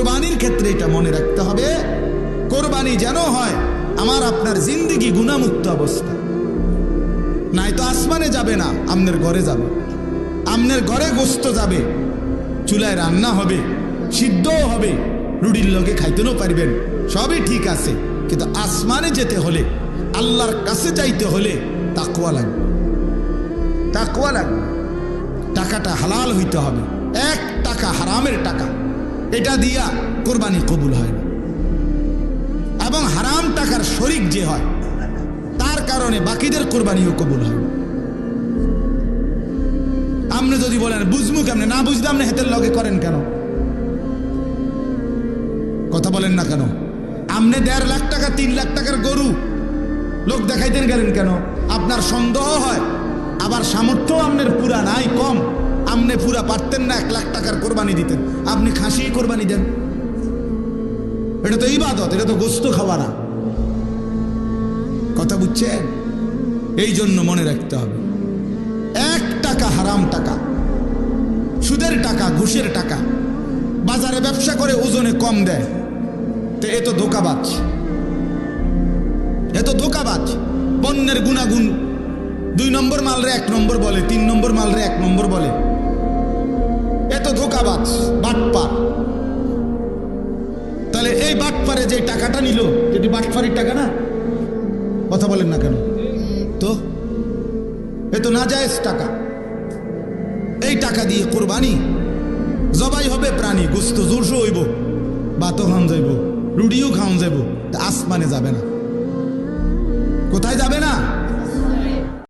কোরবানির ক্ষেত্রে এটা মনে রাখতে হবে, কোরবানি যেন হয় আমার আপনার জিন্দেগি গুনাহমুক্ত অবস্থা। নাই তো আসমানে যাবে না, আমনের ঘরে যাবে, আমনের ঘরে গোস্ত যাবে, চুলায় রান্না হবে, সিদ্ধও হবে, রুটির লগে খাইতেও পারবেন, সবই ঠিক আছে। কিন্তু আসমানে যেতে হলে, আল্লাহর কাছে যাইতে হলে তাকওয়া লাগবে, তাকওয়া লাগবে। টাকাটা হালাল হইতে হবে, 1 টাকা হারামের টাকা, এটা দিয়া কোরবানি কবুল হয় না। এবং হারাম টাকার শরিক যে হয় তার কারণে বাকিদের কোরবানিও কবুল হয় না। আপনি যদি বলেন বুঝমু কেমনে, না বুঝলে আপনি হাতের লগে করেন কেন? কথা বলেন না কেন? আপনি 1.5 লাখ টাকা 3 লাখ টাকার গরু লোক দেখাইতেন গেলেন কেন? আপনার সন্দেহ হয়, আবার সামর্থ্য আপনার পুরা নাই, কম, আপনি পুরা পারতেন না 1 লাখ টাকার কোরবানি দিতেন, আপনি খাসি কোরবানি দেন। এটা তো ইবাদত, এটা তো গোস্ত খাওয়া না। কথা বুঝছেন? এই জন্য মনে রাখতে হবে, 1 টাকা হারাম টাকা, সুদের টাকা, ঘুষের টাকা, বাজারে ব্যবসা করে ওজনে কম দেয়, তো এ তো ধোঁকাবাজ, এ তো ধোঁকাবাজ। পণ্যের গুণাগুণ 2 নম্বর মালরে 1 নম্বর বলে, 3 নম্বর মালরে 1 নম্বর বলে, এ তো ধোঁকাবাজ, বাটপার। তাহলে এই বাটপারে যে টাকাটা নিল, এটি বাটপারির টাকা না? কথা বলেন না কেন? তো এ তো নাজায়েজ টাকা। এই টাকা দিয়ে কোরবানি জবাই হবে প্রাণী, গোস্ত জোরসো হইব, ভাতও খাওয়ান যাইব, রুটিও খাওয়ান যাইব, তা আসমানে যাবে না। কোথায় যাবে না?